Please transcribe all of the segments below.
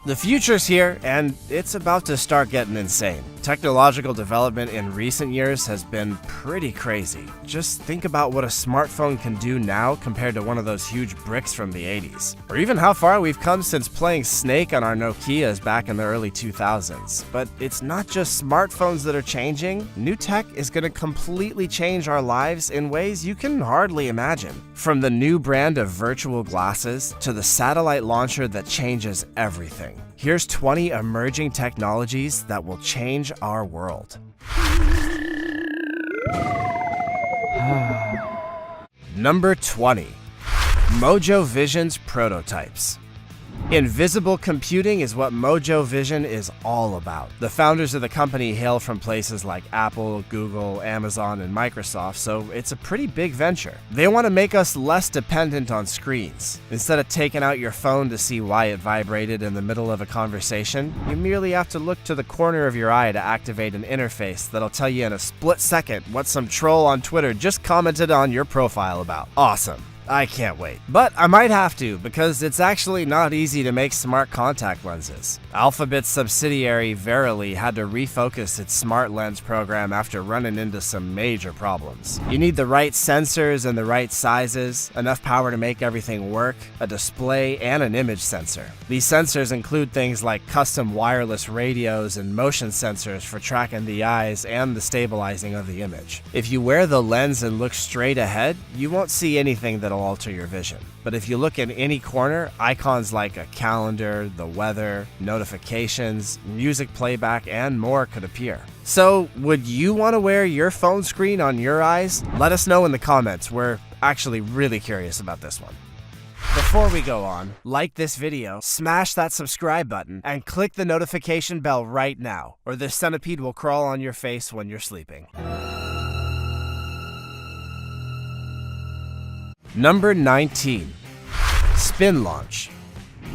The future's here, and it's about to start getting insane. Technological development in recent years has been pretty crazy. Just think about what a smartphone can do now compared to one of those huge bricks from the 80s. Or even how far we've come since playing Snake on our Nokias back in the early 2000s. But it's not just smartphones that are changing. New tech is going to completely change our lives in ways you can hardly imagine. From the new brand of virtual glasses to the satellite launcher that changes everything. Here's 20 emerging technologies that will change our world. Number 20. Mojo Vision's prototypes. Invisible computing is what Mojo Vision is all about. The founders of the company hail from places like Apple, Google, Amazon, and Microsoft, so it's a pretty big venture. They want to make us less dependent on screens. Instead of taking out your phone to see why it vibrated in the middle of a conversation, you merely have to look to the corner of your eye to activate an interface that'll tell you in a split second what some troll on Twitter just commented on your profile about. Awesome. I can't wait. But I might have to, because it's actually not easy to make smart contact lenses. Alphabet's subsidiary Verily had to refocus its smart lens program after running into some major problems. You need the right sensors and the right sizes, enough power to make everything work, a display, and an image sensor. These sensors include things like custom wireless radios and motion sensors for tracking the eyes and the stabilizing of the image. If you wear the lens and look straight ahead, you won't see anything that'll alter your vision. But if you look in any corner, icons like a calendar, the weather, notifications, music playback, and more could appear. So, would you want to wear your phone screen on your eyes? Let us know in the comments. We're actually really curious about this one. Before we go on, like this video, smash that subscribe button, and click the notification bell right now, or the centipede will crawl on your face when you're sleeping. Number 19. Spin launch.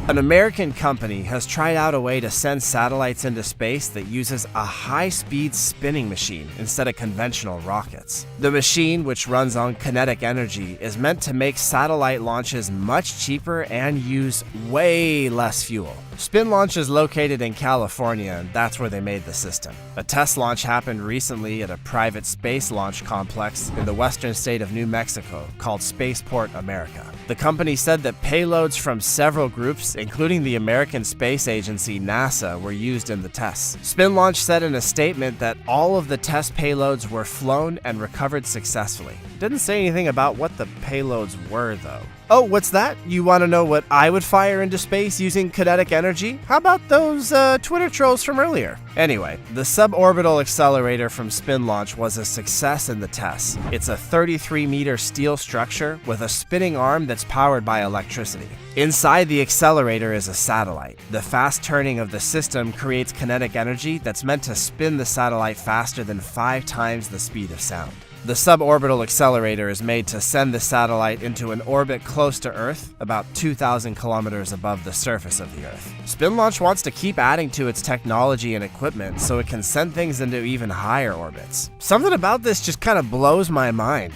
An American company has tried out a way to send satellites into space that uses a high-speed spinning machine instead of conventional rockets. The machine, which runs on kinetic energy, is meant to make satellite launches much cheaper and use way less fuel. Spin launch is located in California, and that's where they made the system. A test launch happened recently at a private space launch complex in the western state of New Mexico called Spaceport America. The company said that payloads from several groups, including the American Space Agency NASA, were used in the tests. Spin launch said in a statement that all of the test payloads were flown and recovered successfully. Didn't say anything about what the payloads were, though. Oh, what's that? You want to know what I would fire into space using kinetic energy? How about those Twitter trolls from earlier? Anyway, the suborbital accelerator from Spin Launch was a success in the tests. It's a 33-meter steel structure with a spinning arm that's powered by electricity. Inside the accelerator is a satellite. The fast turning of the system creates kinetic energy that's meant to spin the satellite faster than 5 times the speed of sound. The suborbital accelerator is made to send the satellite into an orbit close to Earth, about 2,000 kilometers above the surface of the Earth. Spin Launch wants to keep adding to its technology and equipment so it can send things into even higher orbits. Something about this just kind of blows my mind.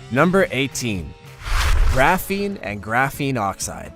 Number 18. Graphene and graphene oxide.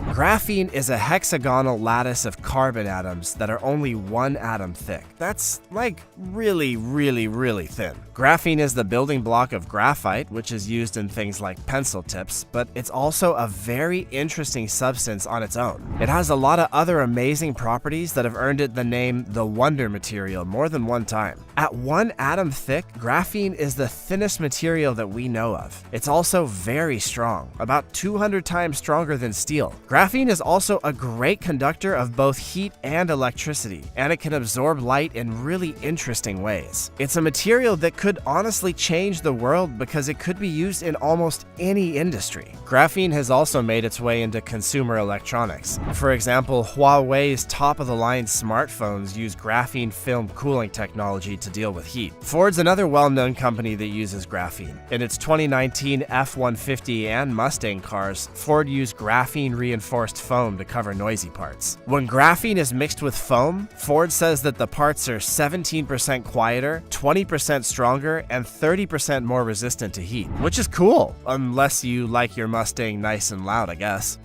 Graphene is a hexagonal lattice of carbon atoms that are only 1 atom thick. That's like really, really, really thin. Graphene is the building block of graphite, which is used in things like pencil tips, but it's also a very interesting substance on its own. It has a lot of other amazing properties that have earned it the name the Wonder Material more than one time. At 1 atom thick, graphene is the thinnest material that we know of. It's also very strong, about 200 times stronger than steel. Graphene is also a great conductor of both heat and electricity, and it can absorb light in really interesting ways. It's a material that could honestly change the world because it could be used in almost any industry. Graphene has also made its way into consumer electronics. For example, Huawei's top-of-the-line smartphones use graphene film cooling technology to deal with heat. Ford's another well-known company that uses graphene. In its 2019 F-150 and Mustang cars, Ford used graphene-reinforced foam to cover noisy parts. When graphene is mixed with foam, Ford says that the parts are 17% quieter, 20% stronger, and 30% more resistant to heat, which is cool, unless you like your Mustang nice and loud, I guess.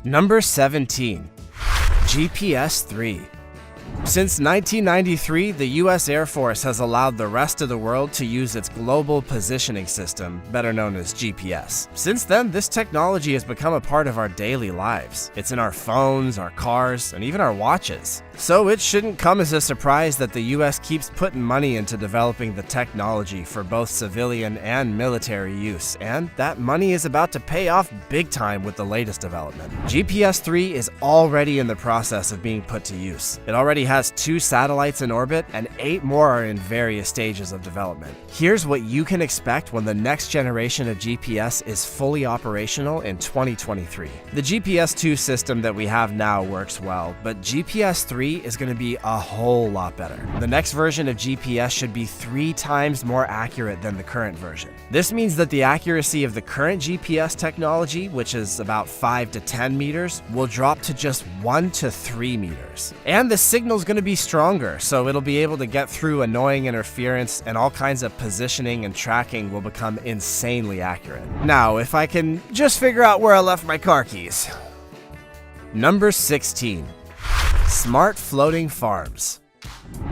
Number 17. GPS-3. Since 1993, the U.S. Air Force has allowed the rest of the world to use its Global Positioning System, better known as GPS. Since then, this technology has become a part of our daily lives. It's in our phones, our cars, and even our watches. So it shouldn't come as a surprise that the U.S. keeps putting money into developing the technology for both civilian and military use, and that money is about to pay off big time with the latest development. GPS-3 is already in the process of being put to use. It already has 2 satellites in orbit, and 8 more are in various stages of development. Here's what you can expect when the next generation of GPS is fully operational in 2023. The GPS-2 system that we have now works well, but GPS-3 is going to be a whole lot better. The next version of GPS should be 3 times more accurate than the current version. This means that the accuracy of the current GPS technology, which is about 5 to 10 meters, will drop to just 1 to 3 meters. And the signal's going to be stronger, so it'll be able to get through annoying interference, and all kinds of positioning and tracking will become insanely accurate. Now, if I can just figure out where I left my car keys. Number 16. Smart floating farms.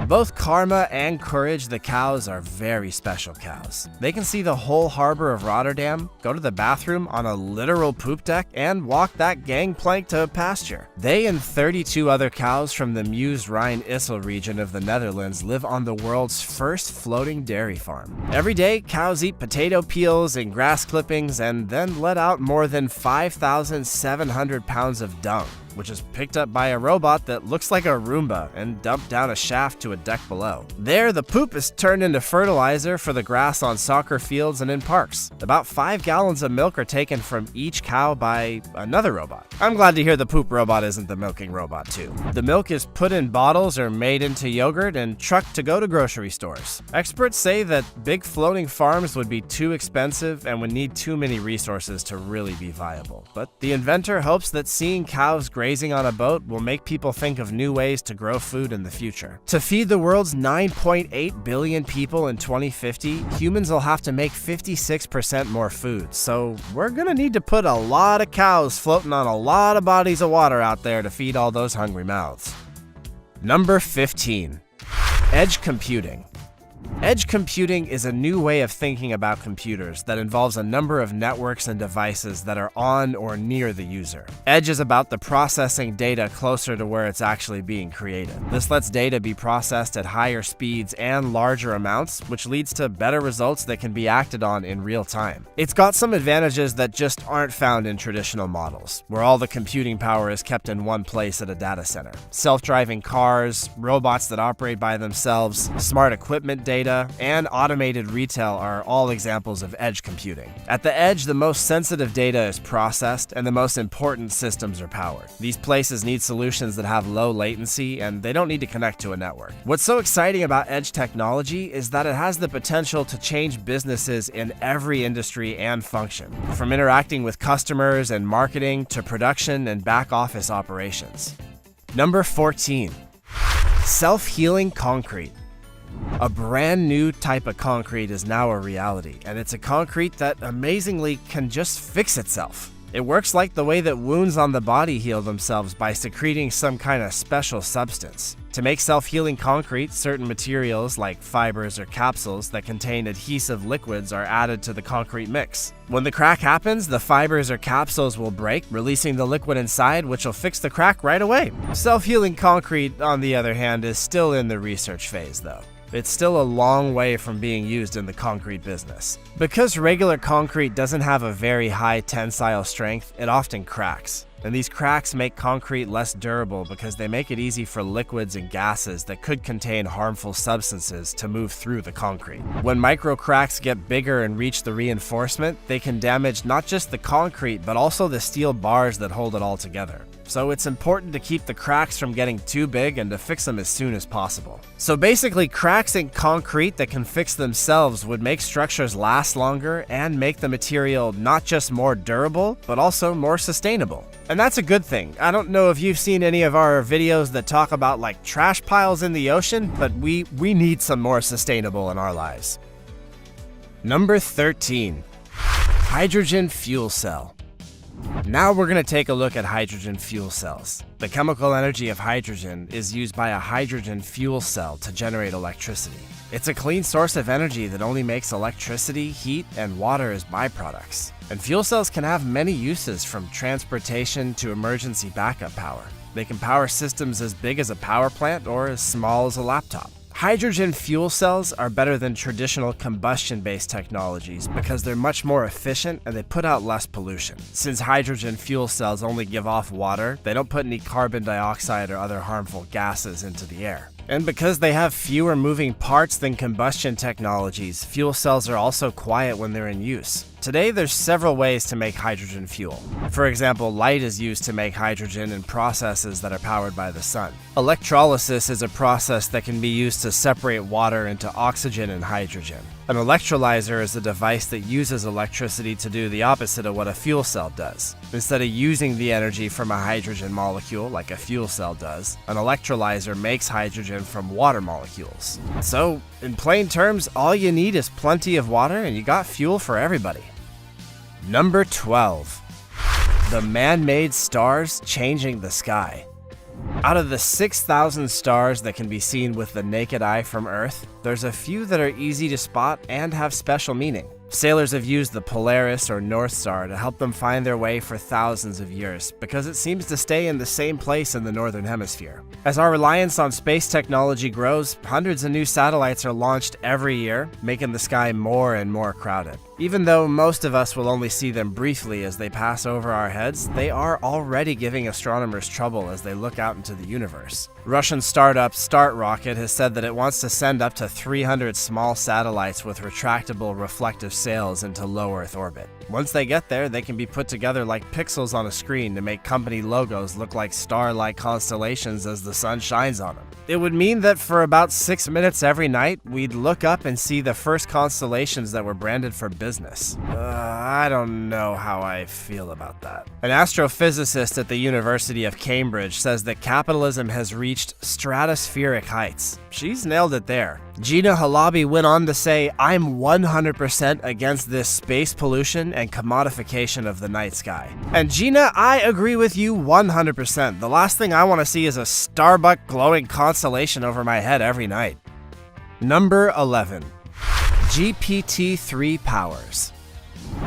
Both Karma and Courage the cows are very special cows. They can see the whole harbor of Rotterdam, go to the bathroom on a literal poop deck, and walk that gangplank to pasture. They and 32 other cows from the Meuse-Rhine-Issel region of the Netherlands live on the world's first floating dairy farm. Every day, cows eat potato peels and grass clippings and then let out more than 5,700 pounds of dung, which is picked up by a robot that looks like a Roomba and dumped down a shaft to a deck below. There, the poop is turned into fertilizer for the grass on soccer fields and in parks. About 5 gallons of milk are taken from each cow by another robot. I'm glad to hear the poop robot isn't the milking robot too. The milk is put in bottles or made into yogurt and trucked to go to grocery stores. Experts say that big floating farms would be too expensive and would need too many resources to really be viable. But the inventor hopes that seeing cows grazing on a boat will make people think of new ways to grow food in the future. To feed the world's 9.8 billion people in 2050, humans will have to make 56% more food, so we're gonna need to put a lot of cows floating on a lot of bodies of water out there to feed all those hungry mouths. Number 15. Edge computing. Edge computing is a new way of thinking about computers that involves a number of networks and devices that are on or near the user. Edge is about the processing data closer to where it's actually being created. This lets data be processed at higher speeds and larger amounts, which leads to better results that can be acted on in real time. It's got some advantages that just aren't found in traditional models, where all the computing power is kept in one place at a data center. Self-driving cars, robots that operate by themselves, smart equipment data, and automated retail are all examples of edge computing. At the edge, the most sensitive data is processed and the most important systems are powered. These places need solutions that have low latency and they don't need to connect to a network. What's so exciting about edge technology is that it has the potential to change businesses in every industry and function, from interacting with customers and marketing to production and back office operations. Number 14. Self-healing concrete. A brand new type of concrete is now a reality, and it's a concrete that amazingly can just fix itself. It works like the way that wounds on the body heal themselves by secreting some kind of special substance. To make self-healing concrete, certain materials like fibers or capsules that contain adhesive liquids are added to the concrete mix. When the crack happens, the fibers or capsules will break, releasing the liquid inside, which will fix the crack right away. Self-healing concrete, on the other hand, is still in the research phase though. It's still a long way from being used in the concrete business. Because regular concrete doesn't have a very high tensile strength, it often cracks. And these cracks make concrete less durable because they make it easy for liquids and gases that could contain harmful substances to move through the concrete. When micro cracks get bigger and reach the reinforcement, they can damage not just the concrete but also the steel bars that hold it all together. So it's important to keep the cracks from getting too big and to fix them as soon as possible. So basically, cracks in concrete that can fix themselves would make structures last longer and make the material not just more durable, but also more sustainable. And that's a good thing. I don't know if you've seen any of our videos that talk about like trash piles in the ocean, but we need some more sustainable in our lives. Number 13. Hydrogen fuel cell. Now we're going to take a look at hydrogen fuel cells. The chemical energy of hydrogen is used by a hydrogen fuel cell to generate electricity. It's a clean source of energy that only makes electricity, heat, and water as byproducts. And fuel cells can have many uses, from transportation to emergency backup power. They can power systems as big as a power plant or as small as a laptop. Hydrogen fuel cells are better than traditional combustion-based technologies because they're much more efficient and they put out less pollution. Since hydrogen fuel cells only give off water, they don't put any carbon dioxide or other harmful gases into the air. And because they have fewer moving parts than combustion technologies, fuel cells are also quiet when they're in use. Today, there's several ways to make hydrogen fuel. For example, light is used to make hydrogen in processes that are powered by the sun. Electrolysis is a process that can be used to separate water into oxygen and hydrogen. An electrolyzer is a device that uses electricity to do the opposite of what a fuel cell does. Instead of using the energy from a hydrogen molecule like a fuel cell does, an electrolyzer makes hydrogen from water molecules. So, in plain terms, all you need is plenty of water and you got fuel for everybody. Number 12. The man-made stars changing the sky. Out of the 6,000 stars that can be seen with the naked eye from Earth, there's a few that are easy to spot and have special meaning. Sailors have used the Polaris or North Star to help them find their way for thousands of years because it seems to stay in the same place in the northern hemisphere. As our reliance on space technology grows, hundreds of new satellites are launched every year, making the sky more and more crowded. Even though most of us will only see them briefly as they pass over our heads, they are already giving astronomers trouble as they look out into the universe. Russian startup Start Rocket has said that it wants to send up to 300 small satellites with retractable reflective sails into low Earth orbit. Once they get there, they can be put together like pixels on a screen to make company logos look like star-like constellations as the sun shines on them. It would mean that for about 6 minutes every night, we'd look up and see the first constellations that were branded for business. I don't know how I feel about that. An astrophysicist at the University of Cambridge says that capitalism has reached stratospheric heights. She's nailed it there. Gina Halabi went on to say, "I'm 100% against this space pollution and commodification of the night sky." And Gina, I agree with you 100%. The last thing I want to see is a Starbuck glowing constellation over my head every night. Number 11. GPT-3 powers.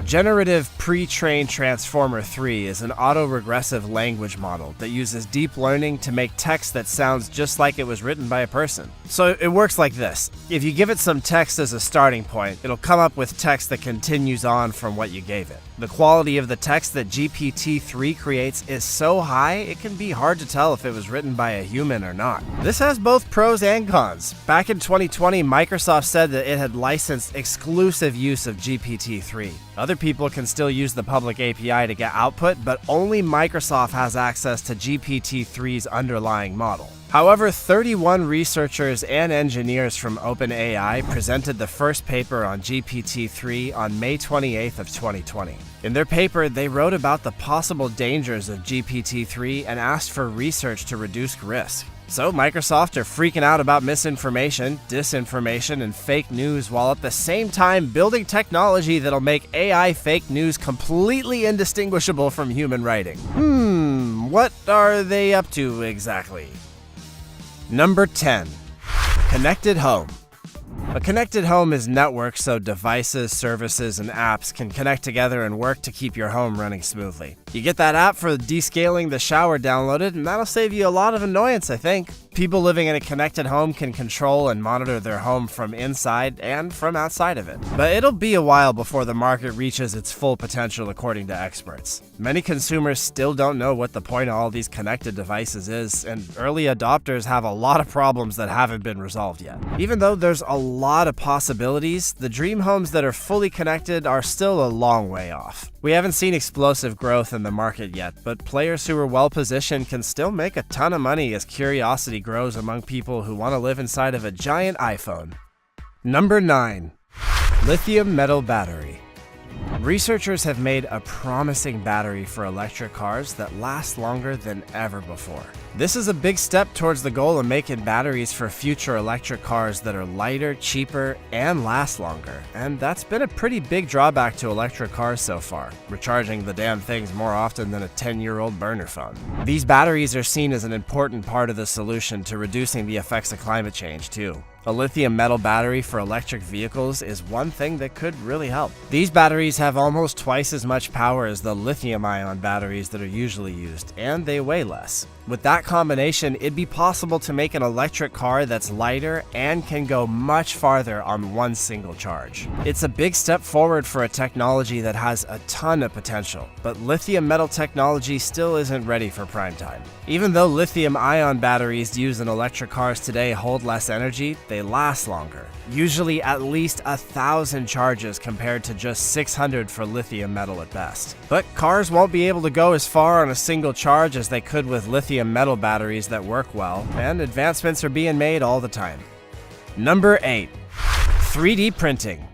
Generative Pre-trained Transformer 3 is an autoregressive language model that uses deep learning to make text that sounds just like it was written by a person. So it works like this. If you give it some text as a starting point, it'll come up with text that continues on from what you gave it. The quality of the text that GPT-3 creates is so high, it can be hard to tell if it was written by a human or not. This has both pros and cons. Back in 2020, Microsoft said that it had licensed exclusive use of GPT-3. Other people can still use the public API to get output, but only Microsoft has access to GPT-3's underlying model. However, 31 researchers and engineers from OpenAI presented the first paper on GPT-3 on May 28th of 2020. In their paper, they wrote about the possible dangers of GPT-3 and asked for research to reduce risk. So Microsoft are freaking out about misinformation, disinformation, and fake news while at the same time building technology that'll make AI fake news completely indistinguishable from human writing. What are they up to exactly? Number 10. Connected home. A connected home is networked so devices, services, and apps can connect together and work to keep your home running smoothly. You get that app for descaling the shower downloaded, and that'll save you a lot of annoyance, I think. People living in a connected home can control and monitor their home from inside and from outside of it. But it'll be a while before the market reaches its full potential, according to experts. Many consumers still don't know what the point of all these connected devices is, and early adopters have a lot of problems that haven't been resolved yet. Even though there's a lot of possibilities, the dream homes that are fully connected are still a long way off. We haven't seen explosive growth in the market yet, but players who are well positioned can still make a ton of money as curiosity grows among people who want to live inside of a giant iPhone. Number 9. Lithium metal battery. Researchers have made a promising battery for electric cars that lasts longer than ever before. This is a big step towards the goal of making batteries for future electric cars that are lighter, cheaper, and last longer. And that's been a pretty big drawback to electric cars so far, recharging the damn things more often than a 10-year-old burner phone. These batteries are seen as an important part of the solution to reducing the effects of climate change, too. A lithium metal battery for electric vehicles is one thing that could really help. These batteries have almost twice as much power as the lithium-ion batteries that are usually used, and they weigh less. With that combination, it'd be possible to make an electric car that's lighter and can go much farther on one single charge. It's a big step forward for a technology that has a ton of potential, but lithium metal technology still isn't ready for prime time. Even though lithium-ion batteries used in electric cars today hold less energy, they last longer, usually at least 1,000 charges compared to just 600 for lithium metal at best. But cars won't be able to go as far on a single charge as they could with lithium metal batteries that work well, and advancements are being made all the time. Number 8. 3D printing.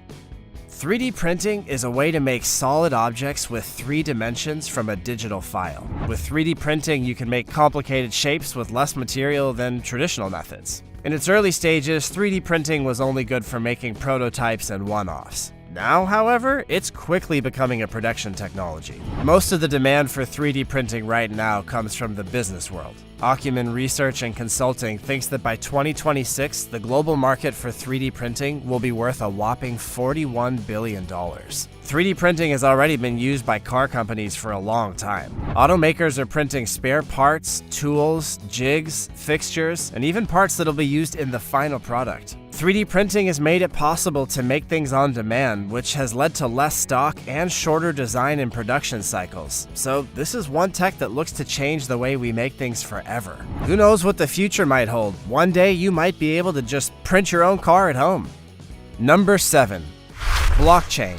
3D printing is a way to make solid objects with 3 dimensions from a digital file. With 3D printing, you can make complicated shapes with less material than traditional methods. In its early stages, 3D printing was only good for making prototypes and one-offs. Now, however, it's quickly becoming a production technology. Most of the demand for 3D printing right now comes from the business world. Acumen Research and Consulting thinks that by 2026, the global market for 3D printing will be worth a whopping $41 billion. 3D printing has already been used by car companies for a long time. Automakers are printing spare parts, tools, jigs, fixtures, and even parts that'll be used in the final product. 3D printing has made it possible to make things on demand, which has led to less stock and shorter design and production cycles. So this is one tech that looks to change the way we make things forever. Who knows what the future might hold? One day you might be able to just print your own car at home. Number 7. Blockchain.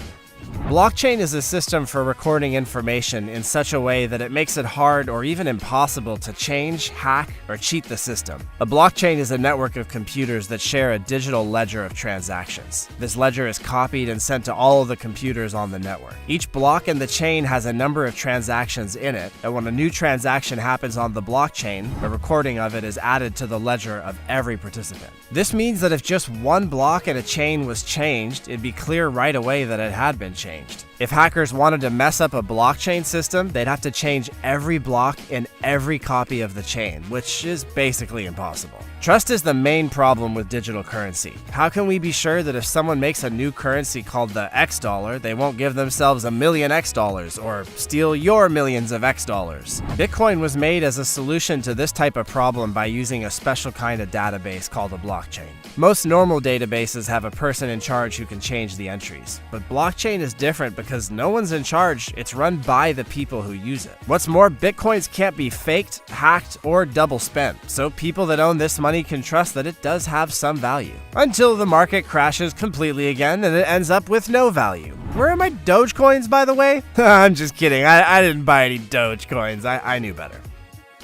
Blockchain is a system for recording information in such a way that it makes it hard or even impossible to change, hack, or cheat the system. A blockchain is a network of computers that share a digital ledger of transactions. This ledger is copied and sent to all of the computers on the network. Each block in the chain has a number of transactions in it, and when a new transaction happens on the blockchain, a recording of it is added to the ledger of every participant. This means that if just one block in a chain was changed, it'd be clear right away that it had been changed. If hackers wanted to mess up a blockchain system, they'd have to change every block in every copy of the chain, which is basically impossible. Trust is the main problem with digital currency. How can we be sure that if someone makes a new currency called the X dollar, they won't give themselves a million X dollars or steal your millions of X dollars? Bitcoin was made as a solution to this type of problem by using a special kind of database called a blockchain. Most normal databases have a person in charge who can change the entries, but blockchain is different because no one's in charge, it's run by the people who use it. What's more, Bitcoins can't be faked, hacked, or double spent, so people that own this money can trust that it does have some value. Until the market crashes completely again and it ends up with no value. Where are my Dogecoins, by the way? I'm just kidding, I didn't buy any Dogecoins, I knew better.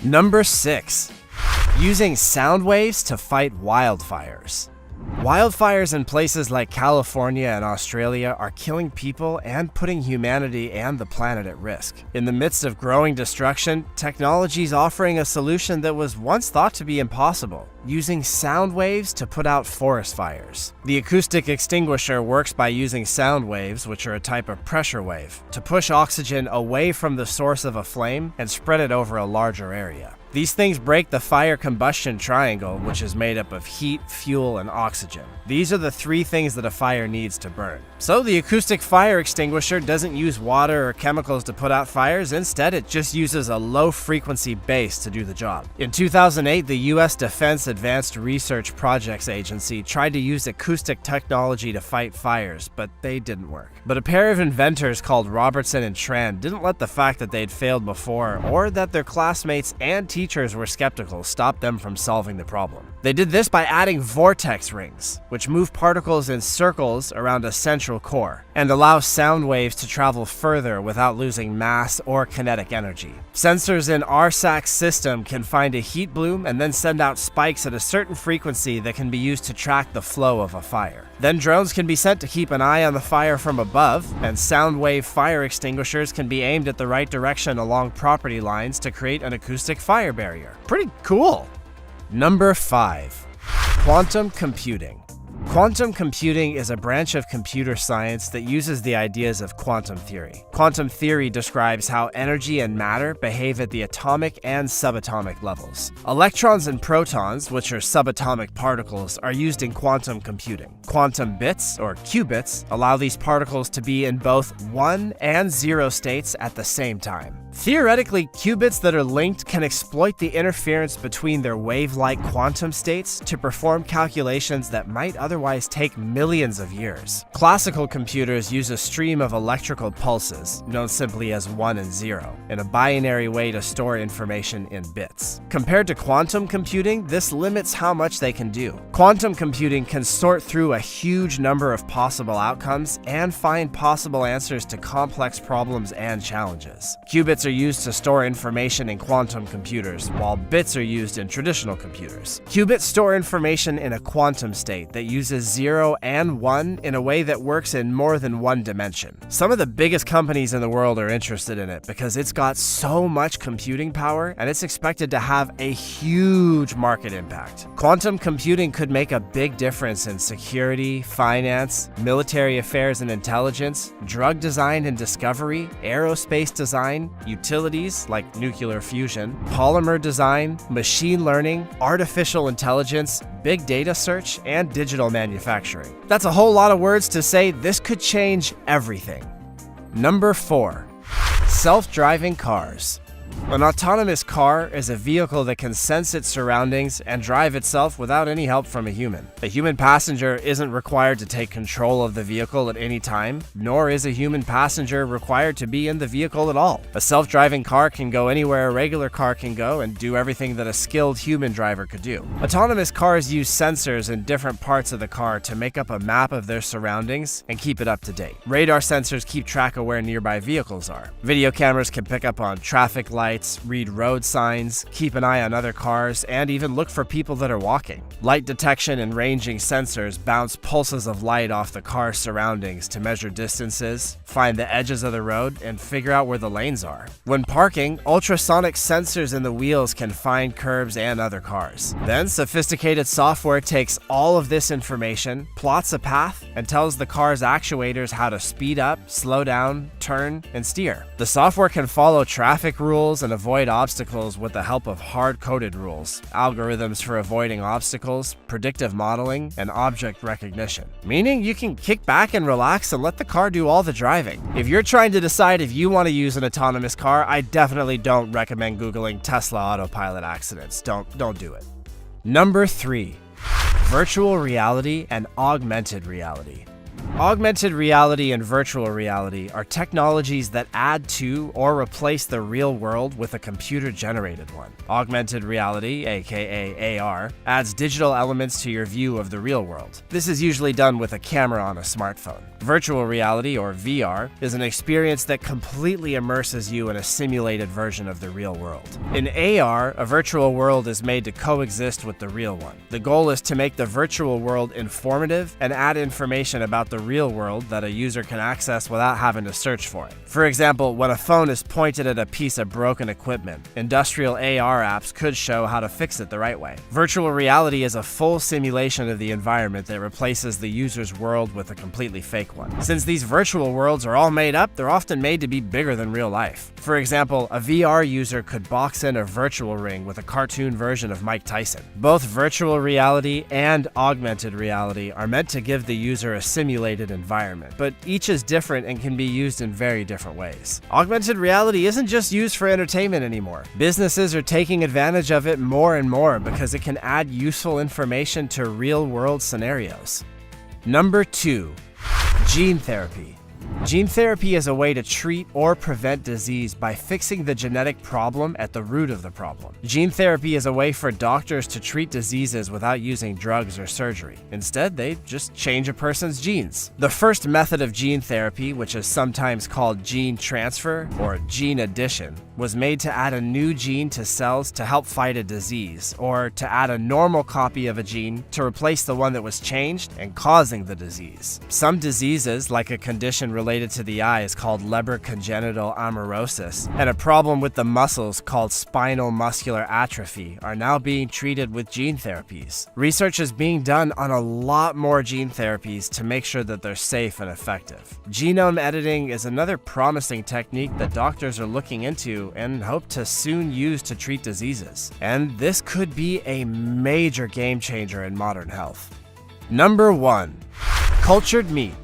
Number 6. Using sound waves to fight wildfires. Wildfires in places like California and Australia are killing people and putting humanity and the planet at risk. In the midst of growing destruction, technology is offering a solution that was once thought to be impossible, using sound waves to put out forest fires. The acoustic extinguisher works by using sound waves, which are a type of pressure wave, to push oxygen away from the source of a flame and spread it over a larger area. These things break the fire combustion triangle, which is made up of heat, fuel, and oxygen. These are the 3 things that a fire needs to burn. So the acoustic fire extinguisher doesn't use water or chemicals to put out fires, instead it just uses a low-frequency base to do the job. In 2008, the U.S. Defense Advanced Research Projects Agency tried to use acoustic technology to fight fires, but they didn't work. But a pair of inventors called Robertson and Tran didn't let the fact that they'd failed before, or that their classmates and teachers were skeptical, stop them from solving the problem. They did this by adding vortex rings, which move particles in circles around a central core. and allows sound waves to travel further without losing mass or kinetic energy. Sensors in RSAC's system can find a heat bloom and then send out spikes at a certain frequency that can be used to track the flow of a fire. Then drones can be sent to keep an eye on the fire from above, and sound wave fire extinguishers can be aimed at the right direction along property lines to create an acoustic fire barrier. Pretty cool! Number 5. Quantum computing. Quantum computing is a branch of computer science that uses the ideas of quantum theory. Quantum theory describes how energy and matter behave at the atomic and subatomic levels. Electrons and protons, which are subatomic particles, are used in quantum computing. Quantum bits, or qubits, allow these particles to be in both 1 and 0 states at the same time. Theoretically, qubits that are linked can exploit the interference between their wave-like quantum states to perform calculations that might otherwise take millions of years. Classical computers use a stream of electrical pulses, known simply as 1 and 0, in a binary way to store information in bits. Compared to quantum computing, this limits how much they can do. Quantum computing can sort through a huge number of possible outcomes and find possible answers to complex problems and challenges. Qubits are used to store information in quantum computers, while bits are used in traditional computers. Qubits store information in a quantum state that uses 0 and 1 in a way that works in more than one dimension. Some of the biggest companies in the world are interested in it because it's got so much computing power and it's expected to have a huge market impact. Quantum computing could make a big difference in security, finance, military affairs and intelligence, drug design and discovery, aerospace design, utilities like nuclear fusion, polymer design, machine learning, artificial intelligence, big data search, and digital manufacturing. That's a whole lot of words to say this could change everything. Number 4. Self-driving cars. An autonomous car is a vehicle that can sense its surroundings and drive itself without any help from a human. A human passenger isn't required to take control of the vehicle at any time, nor is a human passenger required to be in the vehicle at all. A self-driving car can go anywhere a regular car can go and do everything that a skilled human driver could do. Autonomous cars use sensors in different parts of the car to make up a map of their surroundings and keep it up to date. Radar sensors keep track of where nearby vehicles are. Video cameras can pick up on traffic lights, read road signs, keep an eye on other cars, and even look for people that are walking. Light detection and ranging sensors bounce pulses of light off the car's surroundings to measure distances, find the edges of the road, and figure out where the lanes are. When parking, ultrasonic sensors in the wheels can find curbs and other cars. Then, sophisticated software takes all of this information, plots a path, and tells the car's actuators how to speed up, slow down, turn, and steer. The software can follow traffic rules and avoid obstacles with the help of hard-coded rules, algorithms for avoiding obstacles, predictive modeling, and object recognition. Meaning you can kick back and relax and let the car do all the driving. If you're trying to decide if you want to use an autonomous car, I definitely don't recommend Googling Tesla autopilot accidents. Don't do it. Number 3. Virtual reality and augmented reality. Augmented reality and virtual reality are technologies that add to or replace the real world with a computer-generated one. Augmented reality, aka AR, adds digital elements to your view of the real world. This is usually done with a camera on a smartphone. Virtual reality, or VR, is an experience that completely immerses you in a simulated version of the real world. In AR, a virtual world is made to coexist with the real one. The goal is to make the virtual world informative and add information about the real world that a user can access without having to search for it. For example, when a phone is pointed at a piece of broken equipment, industrial AR apps could show how to fix it the right way. Virtual reality is a full simulation of the environment that replaces the user's world with a completely fake one. Since these virtual worlds are all made up, they're often made to be bigger than real life. For example, a VR user could box in a virtual ring with a cartoon version of Mike Tyson. Both virtual reality and augmented reality are meant to give the user a simulated environment, but each is different and can be used in very different ways. Augmented reality isn't just used for entertainment anymore. Businesses are taking advantage of it more and more because it can add useful information to real-world scenarios. Number 2. Gene therapy. Gene therapy is a way to treat or prevent disease by fixing the genetic problem at the root of the problem. Gene therapy is a way for doctors to treat diseases without using drugs or surgery. Instead, they just change a person's genes. The first method of gene therapy, which is sometimes called gene transfer or gene addition, was made to add a new gene to cells to help fight a disease, or to add a normal copy of a gene to replace the one that was changed and causing the disease. Some diseases, like a condition related to the eye, is called Leber congenital amaurosis, and a problem with the muscles called spinal muscular atrophy, are now being treated with gene therapies. Research is being done on a lot more gene therapies to make sure that they're safe and effective. Genome editing is another promising technique that doctors are looking into and hope to soon use to treat diseases. And this could be a major game changer in modern health. Number 1. Cultured meat.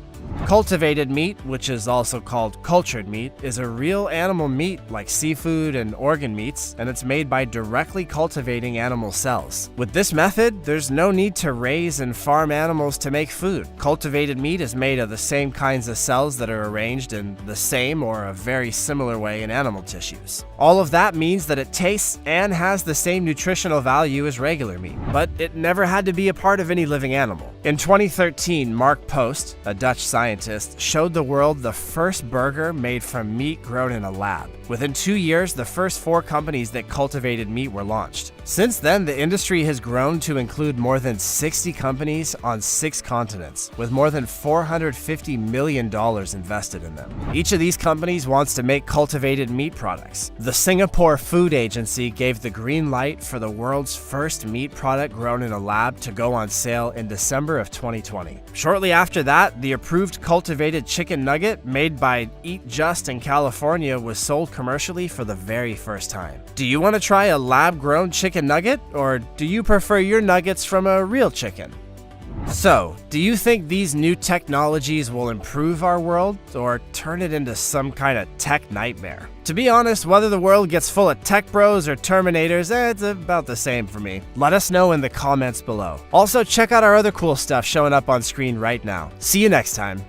Cultivated meat, which is also called cultured meat, is a real animal meat like seafood and organ meats, and it's made by directly cultivating animal cells. With this method, there's no need to raise and farm animals to make food. Cultivated meat is made of the same kinds of cells that are arranged in the same or a very similar way in animal tissues. All of that means that it tastes and has the same nutritional value as regular meat, but it never had to be a part of any living animal. In 2013, Mark Post, a Dutch scientist, showed the world the first burger made from meat grown in a lab. Within 2 years, the first 4 companies that cultivated meat were launched. Since then, the industry has grown to include more than 60 companies on 6 continents, with more than $450 million invested in them. Each of these companies wants to make cultivated meat products. The Singapore Food Agency gave the green light for the world's first meat product grown in a lab to go on sale in December of 2020. Shortly after that, the approved cultivated chicken nugget made by Eat Just in California was sold commercially for the very first time. Do you want to try a lab-grown chicken nugget, or do you prefer your nuggets from a real chicken? So, do you think these new technologies will improve our world, or turn it into some kind of tech nightmare? To be honest, whether the world gets full of tech bros or Terminators, it's about the same for me. Let us know in the comments below. Also, check out our other cool stuff showing up on screen right now. See you next time.